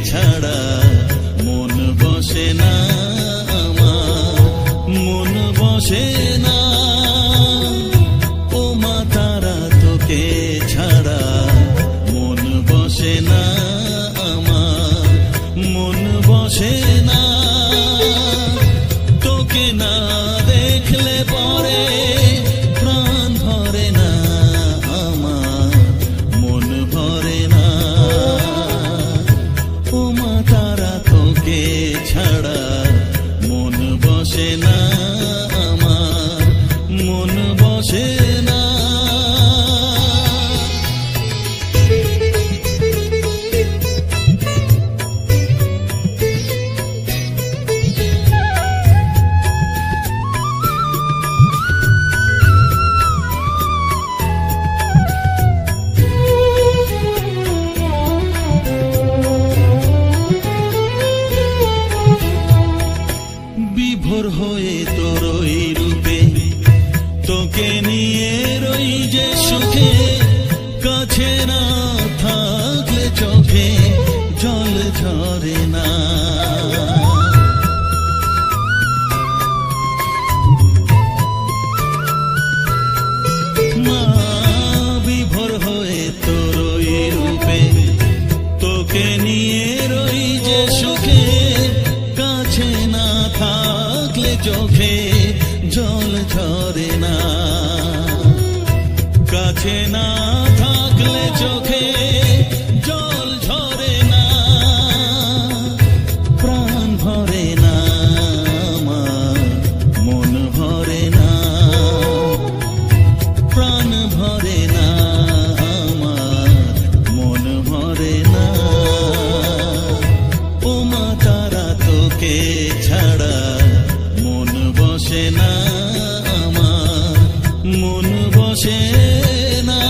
ছাড়া মন বসে না আমার, মন বসে না। ও মা তারা তোকে ছাড়া মন বসে না আমার, মন বসে না। তোকে না দেখলে পরে প্রাণ ভরে না আমার, মন ভরে না। ও মা তারা তোকে ছাড়া মন বসে না আমার, মন বসে না। বিভোর হয়ে তোর ওই রূপে তোকে নিয়ে রই যে সুখে, কাছে না থাকলে চোখে জল ঝরে না। মা বিভোর হয়ে তোর ওই রূপে তোকে নিয়ে রই যে সুখে, কাছে না থাকলে চোখে জল ঝরে না। কাছে না থাকলে চোখে জল ঝরে না, প্রাণ ভরে না আমার, মন ভরে না। প্রাণ ভরে না আমার, মন ভরে না। ও মা তারা তোকে ছাড়া মন বসে না আমার, মন বসে না।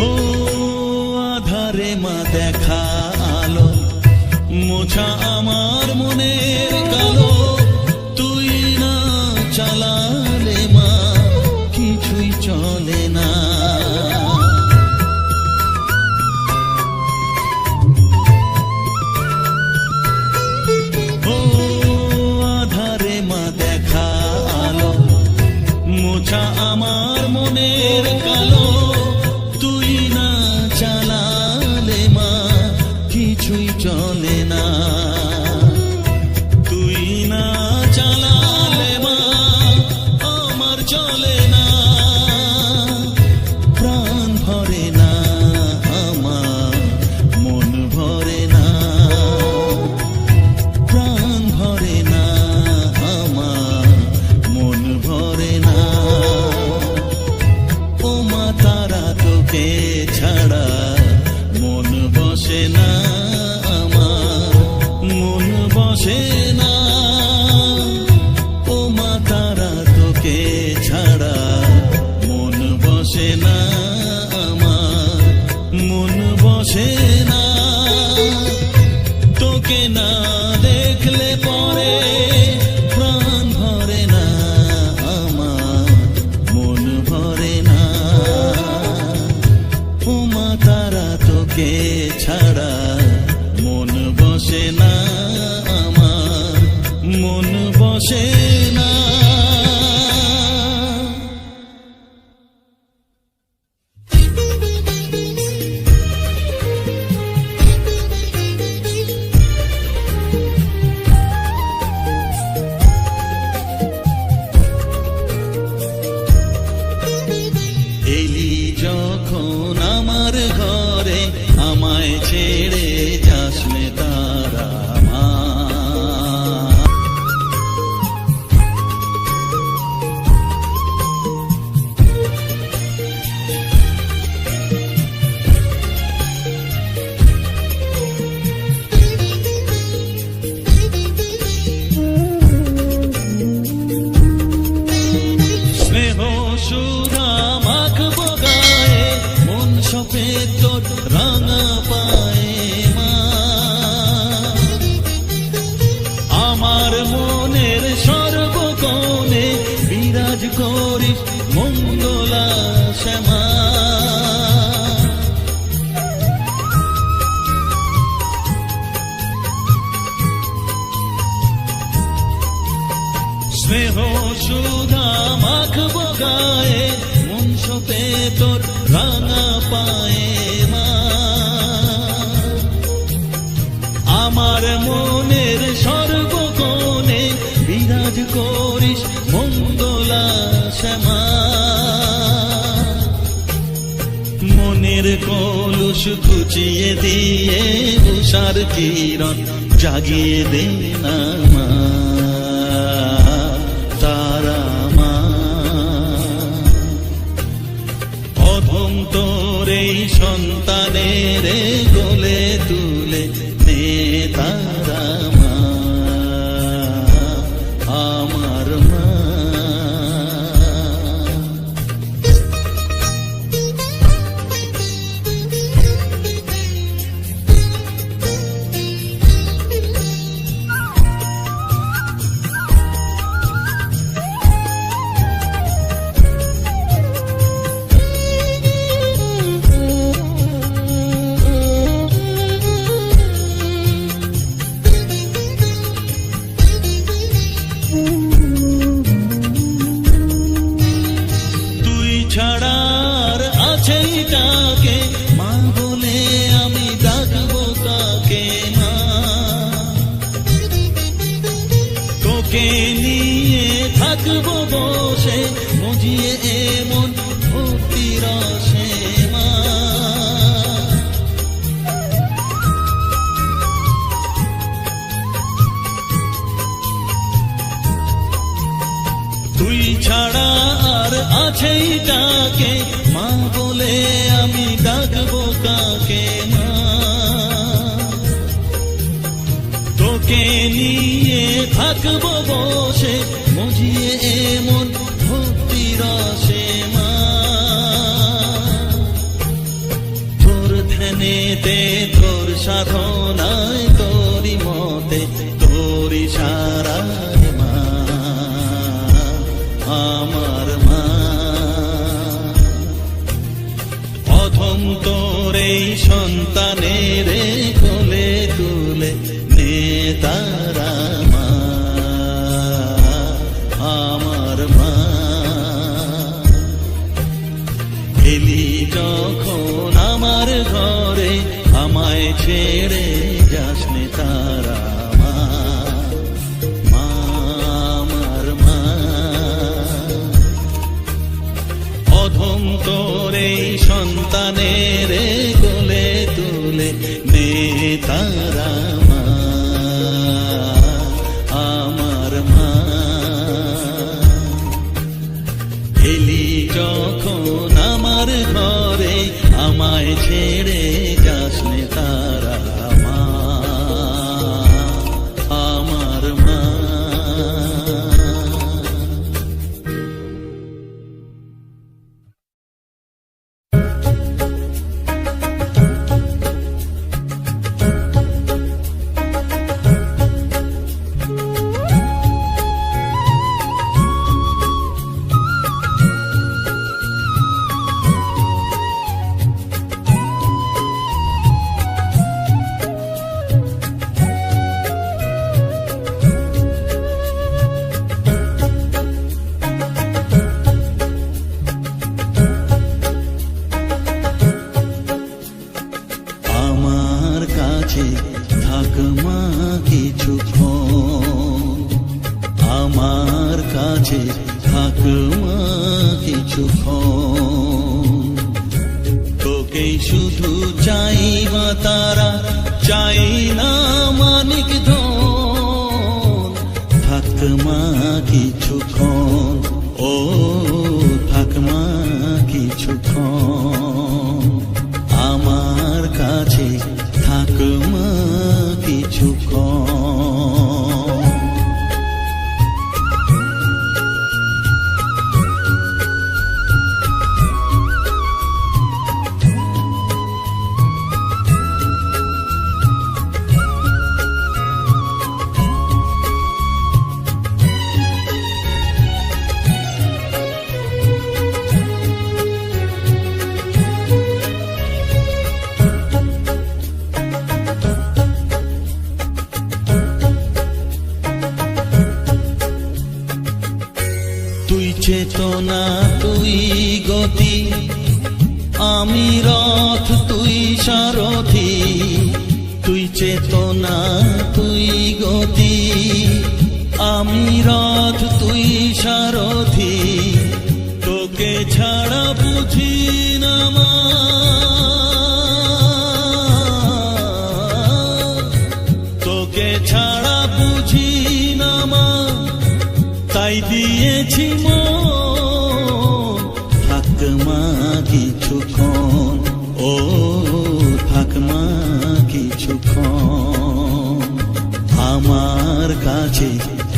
ও আধারে মা দেখা আলো, মোছা আমার মনের কালো। তুই না চালালে মা কিছুই চলে না। ও আধারে মা দেখা আলো, মোছা আমার মনের কালো। তুই না চালালে মা কিছুই চলে না। তুই না চালালে মা আমার চলে না। প্রাণ ভরে না আমার, মন ভরে না। প্রাণ ভরে না আমার, মন ভরে না। ও মা তারা তোকে ছাড়া মন বসে না আমার, মন বসে না। ও মা তারা তোকে ছাড়া মন বসে না আমার, মন বসে না। তোকে না দেখলে পরে প্রাণ ভরে না আমার, মন ভরে না। ও মা তারা তোকে ছাড়া মন বসে না আমার, মন বসে না। এলি যখন আমার ঘরে, আমায় ছেড়ে যাস নে তারা মা। স্নেহ সুধা মাখবো গায়ে, মন সপে তোর রাঙা পায়ে মা। কলুষ ঘুচিয়ে দিয়ে উষার কিরণ জাগিয়ে দে না মা তারা মা। অধম তোর এই সন্তানের গোলে তুলে নে তারা মা আমার মা। ছাড়ার আছে তাকে মা বলে আমি ডাকবো তাকে মা। তোকে নিয়ে থাকবো বসে মজিয়ে এমন ভক্তি রসে মা। তুই ছাড়া আর আছেই তাকে মা বলে আমি ডাকবো কাকে মা। তোকে নিয়ে থাকবো বসে মজিয়ে এমন ভক্তি রসে মা। তোর ধ্যানেতে তোর সাধনায় তোরি মতে তোরি সারায় মা আমার মা। অধম তোর এই সন্তানের কোলে তুলে নে তারা মা আমার মা। এলি যখন আমার ঘরে আমায় ছেড়ে যাস নে তারা মা মা আমার মা। অধম তোর এই সন্তানের কোলে তুলে নে তারা মা আমার মা। এলি যখন আমার ঘরে আমায় ছেড়ে যাস নে তারা মা আমার মা। আমার কাছে থাক মা কিছুক্ষণ, আমার কাছে থাক মা কিছুক্ষণ। তোকেই শুধু চাই মা তারা, চাই না মানিক ধন। থাক মা কিছুক্ষণ, ও থাক মা কিছুক্ষণ। আমার কাছে থাক মা কিছুক্ষণ। তুই চেতনা তুই গতি, আমি রথ তুই সারথি। তুই চেতনা তুই গতি, আমি রথ তুই সারথি। তোকে ছাড়া বুঝি না মা কাছে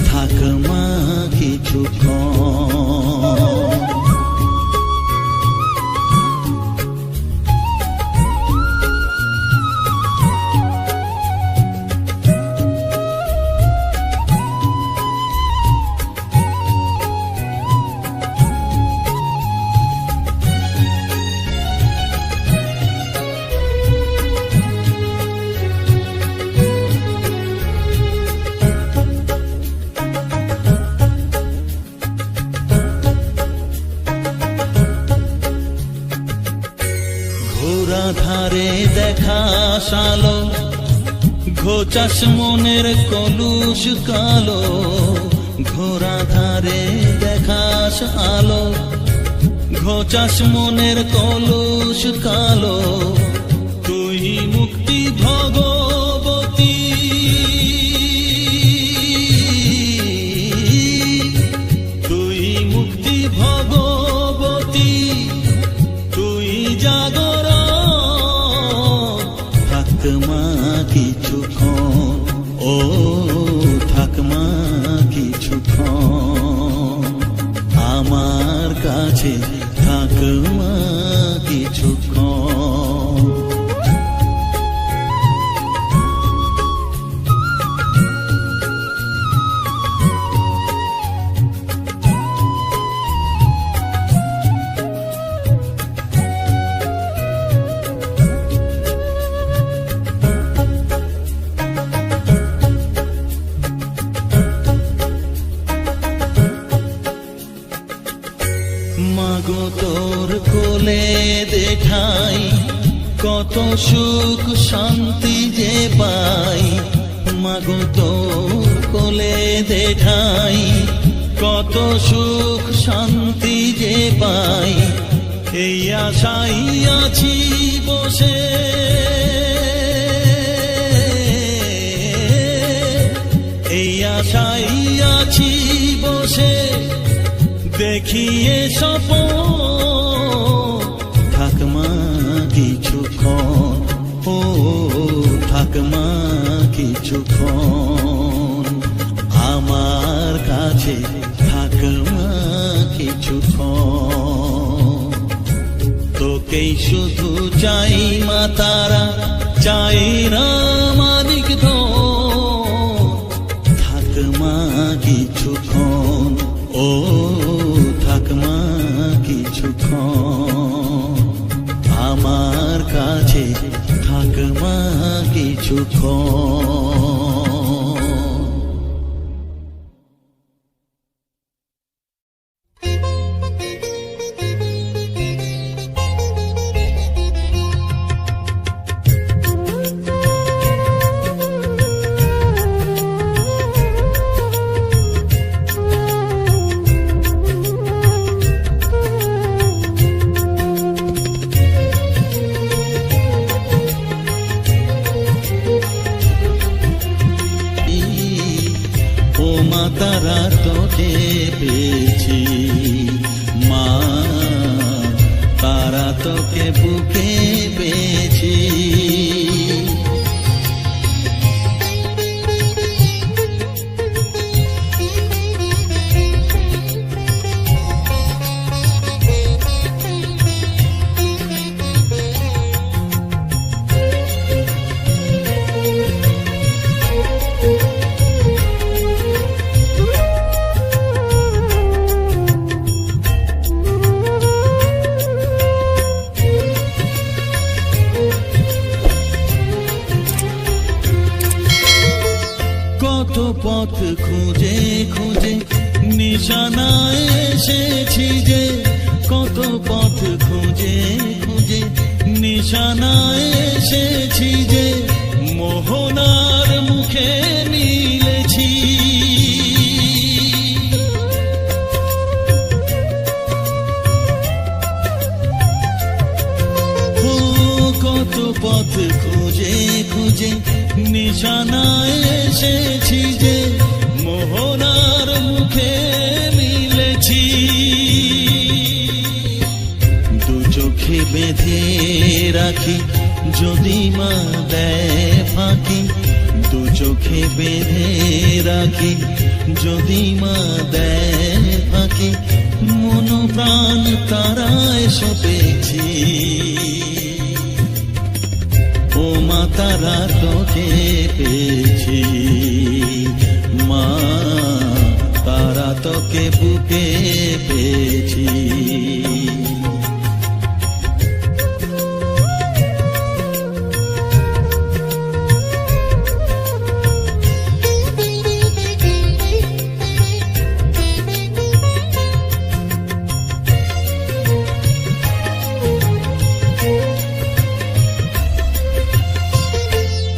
থাক মা কিছুক্ষণ। ধারে দেখা সালো ঘোচাস মনের কলুষ কালো, ঘোরা ধারে দেখাস আলো ঘোচাস মনের কলুষ কালো। তুই মুক্তি ভগবতী, তুই মুক্তি ভগবতী, তুই জাগর থাক মা কিছুক্ষণ, ও থাক মা কিছুক্ষণ, আমার কাছে থাক মা কিছুক্ষণ। মাগো তোর কোলে দেখাই কত সুখ শান্তি যে পাই, মাগো তোর কোলে দেখাই কত সুখ শান্তি যে পাই। এই আশাই আছি বসে, এই আশাই আছি বসে, দেখিয়ে স্বপন থাক মা কিছুক্ষণ, ও থাক মা কিছুক্ষণ, আমার কাছে থাক মা কিছুক্ষণ। তোকেই শুধু চাই মা তারা, চাই না মালিক ধন, থাক মা কিছুক্ষণ, ও থাক মা কিছুক্ষণ, আমার কাছে থাক মা কিছুক্ষণ। তারা তোকে পেয়েছি মা, তারা তোকে বুকে পেয়েছি। কত পথ খুঁজে খুঁজে নিশানায় এসেছি যে, কত পথ খুঁজে খুঁজে নিশানায় এসেছি যে, মোহনার মুখে মিলেছি। কত পথ খুঁজে খুঁজে নিশানায় এসেছি যে, মোহনার মুখে মিলেছি। দু চোখে বেঁধে রাখি যদি মা দেয় ফাঁকি, দু চোখে বেঁধে রাখি, যদি মা দেয় ফাঁকি, মন প্রাণ তারায় সপেছি। ও মা তারা তোকে পেয়েছি, মা তারা তোকে বুকে পেয়েছি।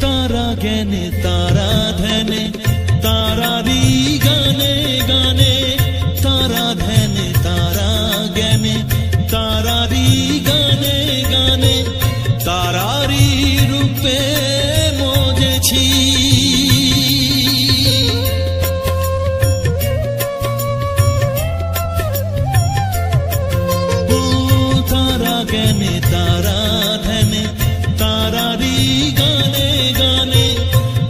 তারা জ্ঞানে তারা ধ্যানে তারারি গানে গানে, তারা ধ্যানে তারা জ্ঞানে তারারি গানে গানে, তারারি রূপে মজেছি। ও তারা জ্ঞানে তারা ধ্যানে তারারি গানে গানে,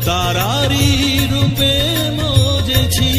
তারারি রূপে মজেছি।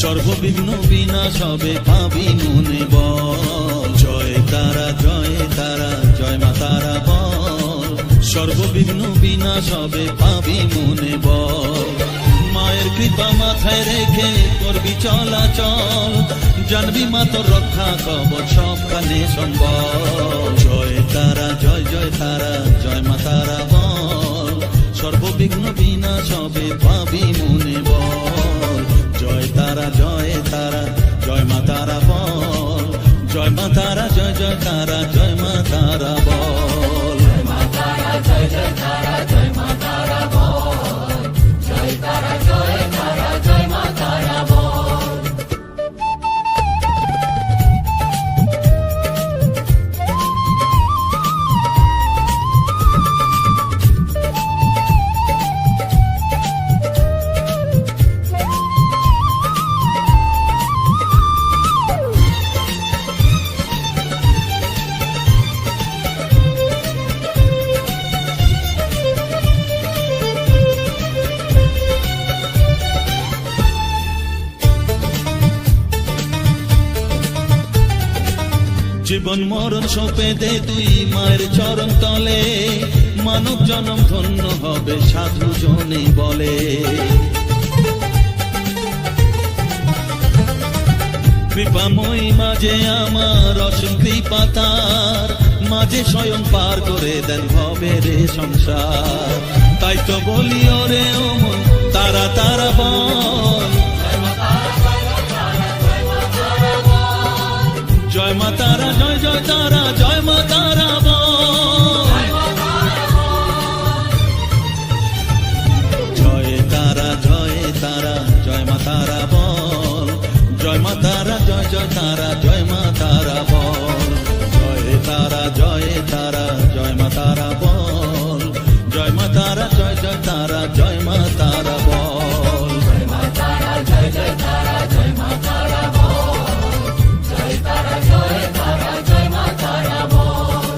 সর্ববিঘ্ন বিনাশ হবে পাবি মনে বল, জয় তারা জয় মা তারা বল। সর্ববিঘ্ন বিনাশ হবে পাবি মনে বল, মায়ের কৃপা মাথায় রেখে করবি চলাচল, জানবি মা তোর রক্ষা কবচ সবখানে সম্বল। জয় তারা জয় মা তারা বল, সর্ববিঘ্ন বিনাশ হবে পাবি মনে বল। জয় তারা জয় মা তারা বল, জয় মা তারা জয় তারা জয় মা তারা বল। জয় মা তারা জয় মা তারা বল, জয় তারা জয় মা তারা বল। জীবন মরণ সঁপে দে তুই মায়ের চরণ তলে, মানব জনম ধন্য হবে সাধু জনে বলে। কৃপাময়ী মাঝে আমার অসীম কৃপা তার, মাঝে স্বয়ং পার করে দেন ভবের সংসার। তাই তো বলি ওরে ও মন তারা তারা বল, জয় মা তারা জয় তারা জয় মা তারা বল। জয় তারা জয় মা তারা বল, জয় মা তারা জয় তারা জয় মা তারা বল। জয় তারা জয় মা তারা বল, জয় মা তারা জয় তারা জয় মা তারা বল। জয় মা তারা জয় তারা জয় মা তারা বল, জয় তারা জয় মা তারা বল।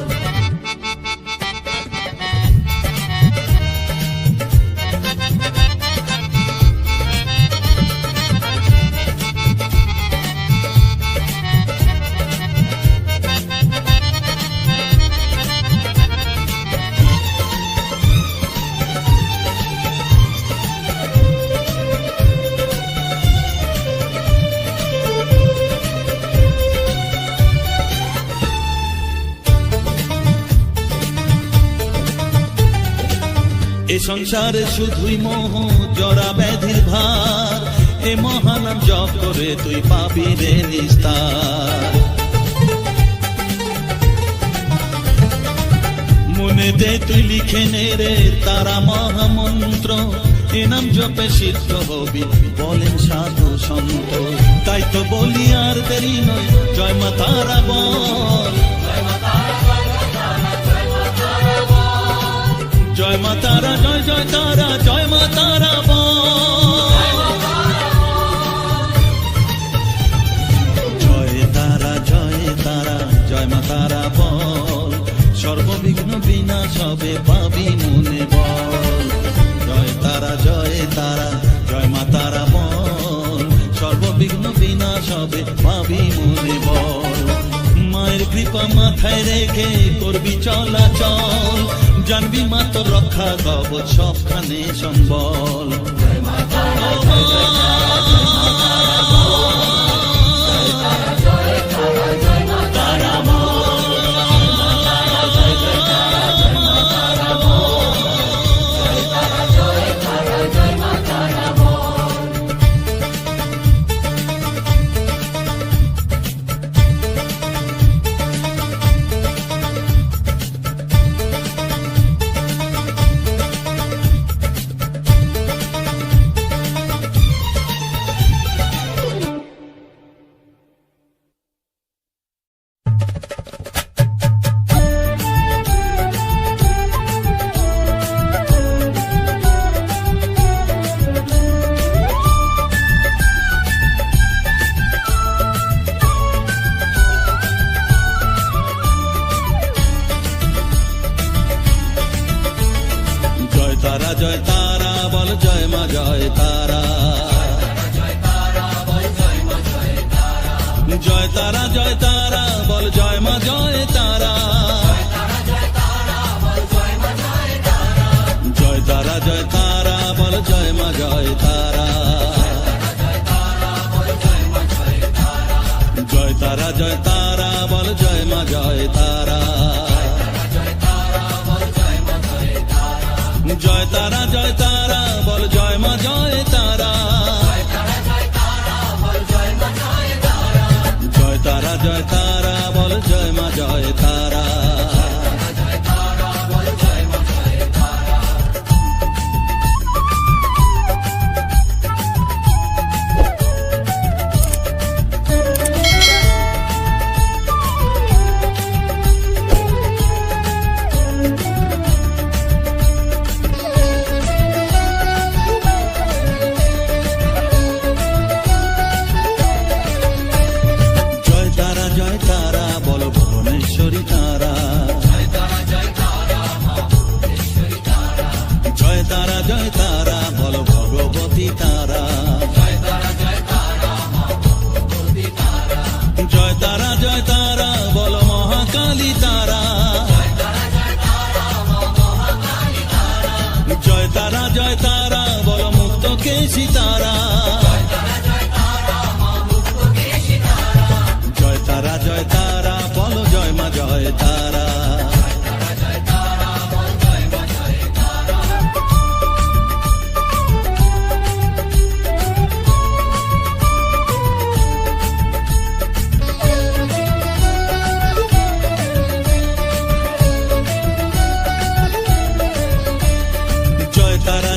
সংসারে শুধুই মোহ জরা ব্যাধির ভার, এ মহানাম জপ করে তুই পাবি রে নিস্তার। মনে দে তুই লিখে নে রে তারা মহামন্ত্র, এ নাম জপে সিদ্ধ হবি বলেন সাধু সন্ত। তাই তো বলি আর দেরি নয়, জয় মা তারা বল, জয় মা তারা, জয় জয় তারা, জয় মা তারা বল, জয় তারা, জয় তারা, জয় মা তারা বল, সর্ববিঘ্ন বিনাশ হবে পাবি মনে বল। জয় তারা, জয় তারা, জয় মা তারা বল, সর্ববিঘ্ন বিনাশ হবে পাবি মনে বল। মায়ের কৃপা মাথায় রেখে করবি চলাচল, জানবি মা তোর রক্ষা কবচ সবখানে সম্বল। জয় তারা বল, জয় মা জয় তারা, জয় তারা, জয় তারা বল, জয় মা জয় তারা, জয় তারা, জয় তারা বল, জয় মা জয় তারা, জয় তারা, জয় তারা বল, জয় মা জয় তারা, জয় তারা, জয় তারা বল, জয় মা জয় তারা, জয় তারা, জয় তারা বল, জয় মা জয় তারা। জয় তারা বল মুক্ত কেশি তারা, জয় তারা, জয় তারা বল, জয় মা জয় তারা।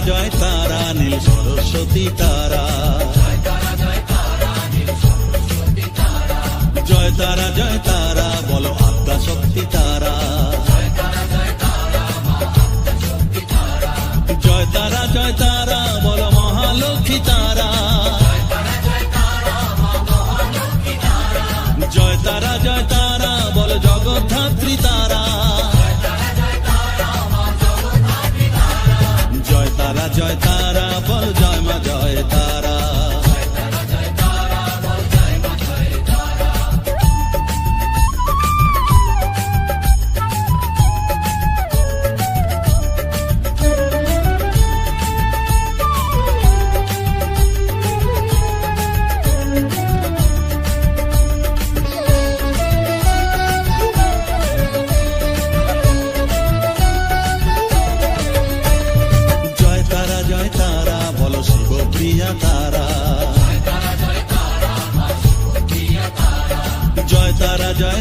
জয় তারা নীল সরস্বতী তারা, জয় তারা, জয় তারা বলো আদ্যা শক্তি তারা, জয় তারা, জয় তারা বলো মহালক্ষ্মী তারা, জয় তারা, জয় তারা বলো জগদ্ধাত্রী তারা, জয় তারা, জয় তারা বল, জয় মা জয় তারা।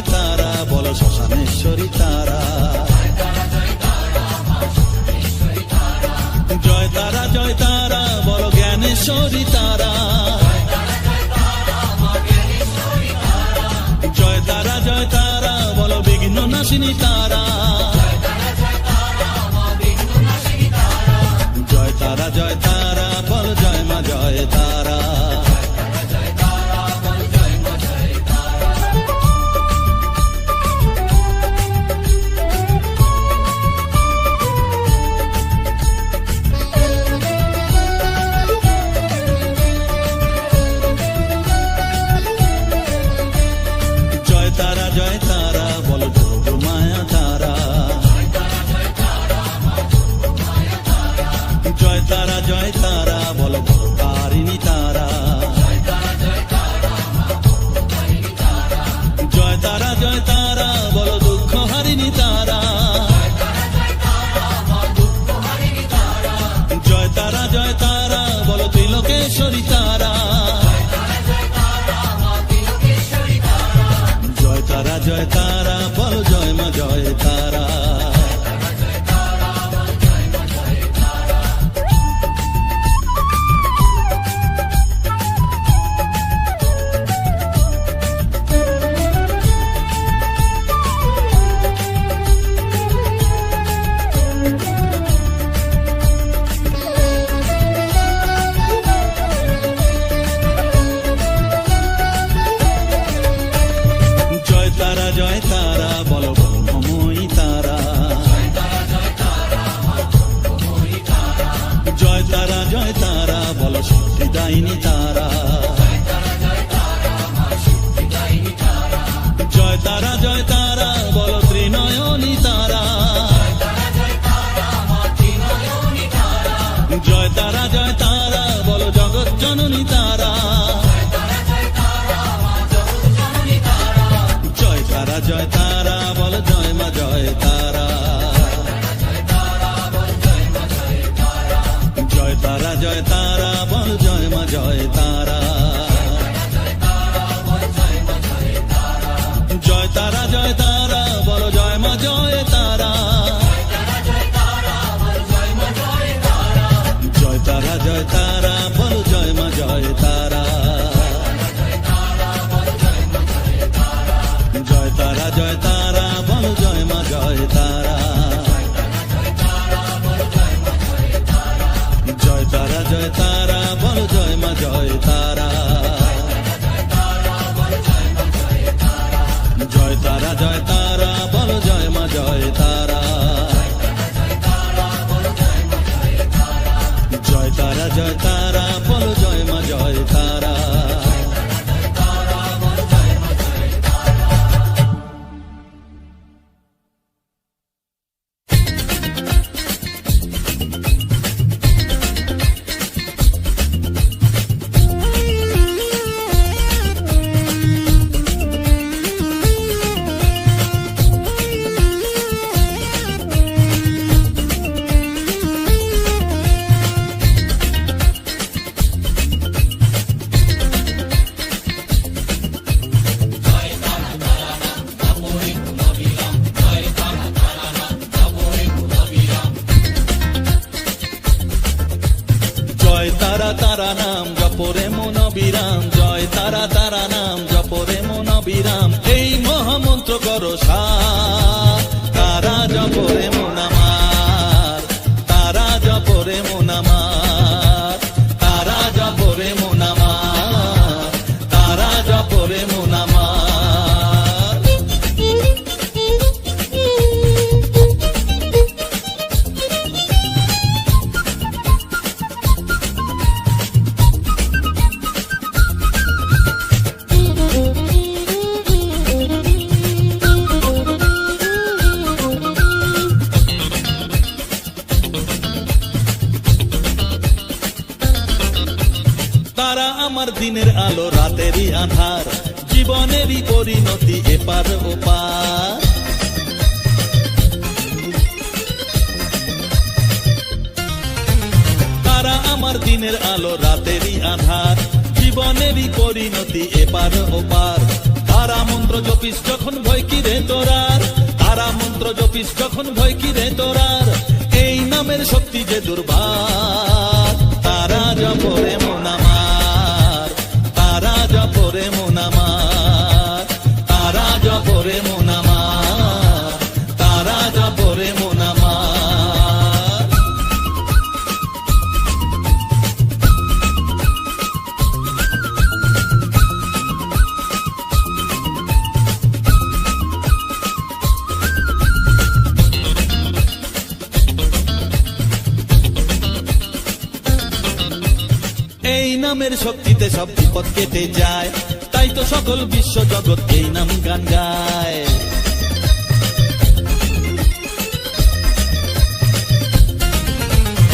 জয় তারা বলো শ্মশানেশ্বরী তারা। জয় তারা বলো জ্ঞানেশ্বরী তারা। জয় তারা বলো বিঘ্ন নাশিনী তারা। জয় তারা বলো জয় মা জয় তারা। জয় তারা বলো যোগ মায়া তারা। জয় তারা বলো তারিণী তারা। জয় তারা বলো দুঃখ হারিণী তারা। জয় তারা বলো ত্রিলোকেশ্বরী তারা। জয় তারা বলো জয় মা জয় তারা। জয় তারা বলো ব্রহ্মময়ী তারা। জয় তারা বলো সিদ্ধিদায়িনী তারা। জয় তারা বলো ত্রিনয়নী তারা। জয় তারা বলো জগৎ জননী তারা। জয় তারা বল জয় মা জয় তারা। জয় তারা বল জয় মা জয় তারা। জয় তারা বল জয় মা জয় তারা। জয় তারা বল জয় মা জয় তারা। জয় তারা বল জয় মা জয় তারা। জয় তারা বল জয় মা জয় তারা। জয় তারা বল জয় মা জয় তারা। জয় তারা বল জয় মা জয় তারা। তারা নাম জপরে মন বিরাম। জয় তারা নাম জপরে মন বিরাম। এই মহামন্ত্র করো সার। তারা জপরে মন আমার। তারা জপরে মন আমার। তারা জপরে মন আমার। তারা জপরে মন আমার। তারা আমার দিনের আলো রাতেরই আধার। জীবনেরই পরিণতি এপার ওপার। তারা আমার দিনের আলো রাতেরই আধার। জীবনেরই পরিণতি এপার ওপার। তারা মন্ত্র জপিস যখন ভয় কি রে তোরার, তারা মন্ত্র জপিস যখন ভয় কি রে তোরার, এই নামের শক্তি যে দুর্বার। তারা জপরে মন আমার, তারা জপরে মন আমার, তারা জপরে মন আমার, তারা জপরে মন আমার। এই নামের শক্তিতে সব বিপদ কেটে যায়, তাই তো সকল বিশ্ব জগৎ এই নাম গান গায়।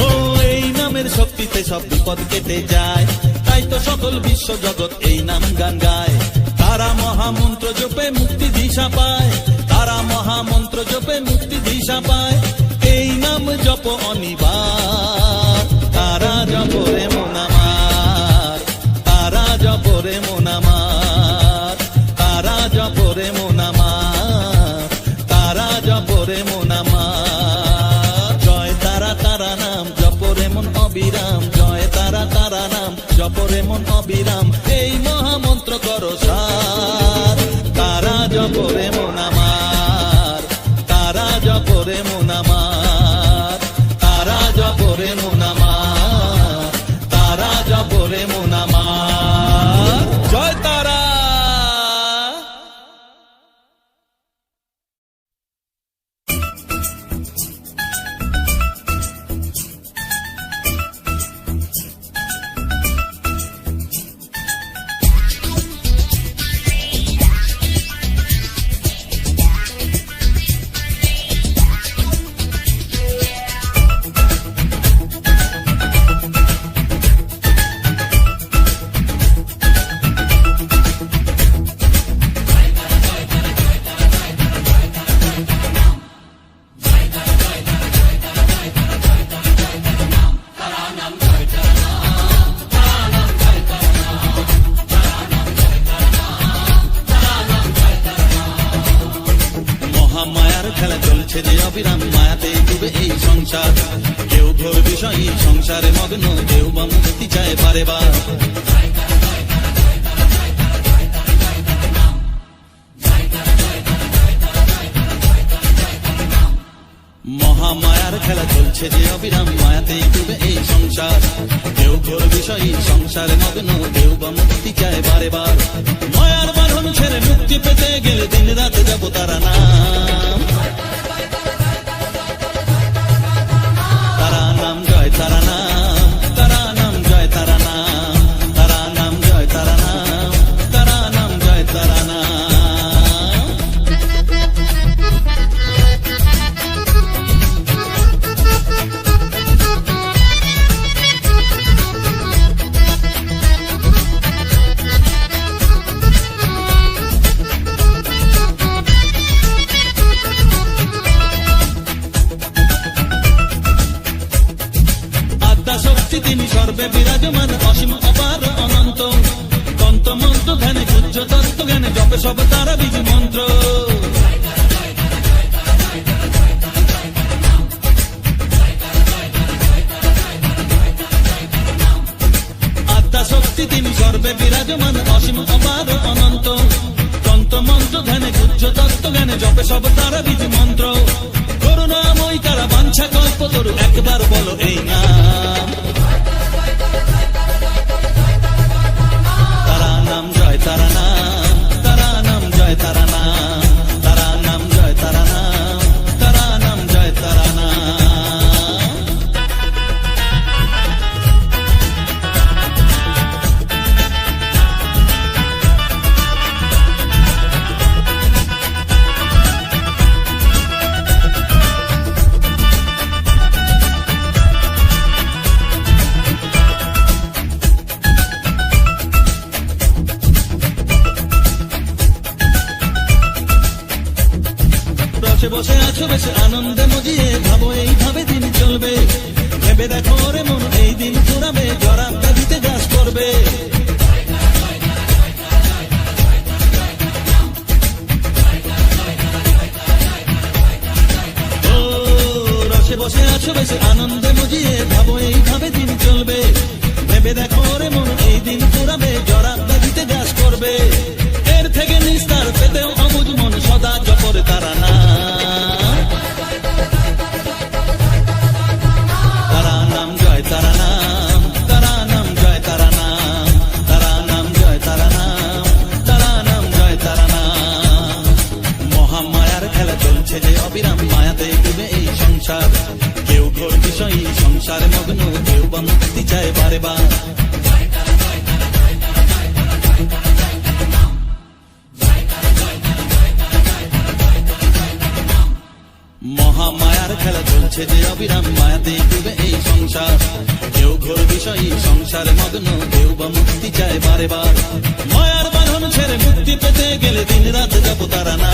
ও এই নামের শক্তিতে সব বিপদ কেটে যায়, তাই তো সকল বিশ্ব জগৎ এই নাম গান গায়। তারা মহামন্ত্র জপে মুক্তি দিশা পায়, তারা মহামন্ত্র জপে মুক্তি দিশা পায়, এই নাম জপ অনিবার। তারা জপরে মন আমার, তারা জপরে মন আমার, তারা জপরে মন আমার, তারা জপরে মন আমার। জয় তারা তারা নাম জপরে মন অবিরাম, জয় তারা তারা নাম জপরে মন অবিরাম, এই মহামন্ত্র করো সার। তারা জপরে মন আমার, তারা জপরে মন আমার, তারা জপরে মন আমার, তারা জপরে মন আমার। জয় তারা। মহামায়ার খেলা চলছে যে অবিরাম, মায়াতে ডুবে এই সংসার। কেউ ঘোর বিষয়ী সংসারে মগ্ন, কেউ বা মুক্তি চায় বারে বার। মহামায়ার খেলা চলছে যে অবিরাম, মায়াতে ডুবে এই সংসার। কেউ ঘোর বিষয়ী সংসারে মগ্ন, কেউ বা মুক্তি চায় বারে বার। মায়ার বাঁধন ছেড়ে মুক্তি পেতে গেলে দিন রাতে যাব তারা নাম, তারা নাম জয় তারা নাম, তারা নাম জয় তারা নাম, তারা নাম জয় তারা নাম, তারা নাম জয় তারা নাম। শক্তি তিনি সর্বে বিরাজমান, অসীম অপার অনন্ত, তন্ত্র মন্ত্র ধ্যানে উচ্চ তত্ত্ব জ্ঞানে জপে সব তারা বীজ মন্ত্র। আত্মা শক্তি তিনি সর্বে বিরাজমান, অসীম অপার অনন্ত, তন্ত্র মন্ত্র ধ্যানে উচ্চ তত্ত্ব জ্ঞানে জপে সব তারা বীজ মন্ত্র। করুণাময়ী কারা বাঞ্ছা কল্পতরু, একবার বলো এই নাম। তারা নাম জয় তারা নাম, তারা নাম জয় তারা নাম, তারা নাম জয় তারা নাম, তারা নাম জয় তারা নাম। বসে বসে আছো বেশে আনন্দে মজিয়ে, ভাবো এইভাবে দিন চলবে। ভেবে দেখো রে মন এই দিন ফুরাবে, জরা ব্যাধিতে গ্রাস করবে। ভালোবেসে আনন্দে মজিয়ে ভাবো এইভাবে দিন চলবে ভেবে দেখো রে মন এই দিন পুরাবে জরা ব্যাধিতে গ্রাস করবে এর থেকে নিস্তার পেতেও অবুঝ মন সদা জপরে তারা না তারা নাম জয় তারা নাম তারা নাম জয় তারা নাম তারা নাম জয় তারা নাম তারা নাম জয় তারা নাম মহামায়ার খেলা চলছে যে অবিরাম মায়াতে ডুবে এই সংসার কেউ ঘোর বিষয়ী সংসারে মগ্ন কেউ বা মুক্তি চায় বারে বার মহামায়ার খেলা চলছে যে অবিরাম মায়াতে ডুবে এই সংসার কেউ ঘোর বিষয়ী সংসারে মগ্ন কেউ বা মুক্তি চায় বারে বার মায়ার বাঁধন ছেড়ে মুক্তি পেতে গেলে দিন রাত যাবো তারা না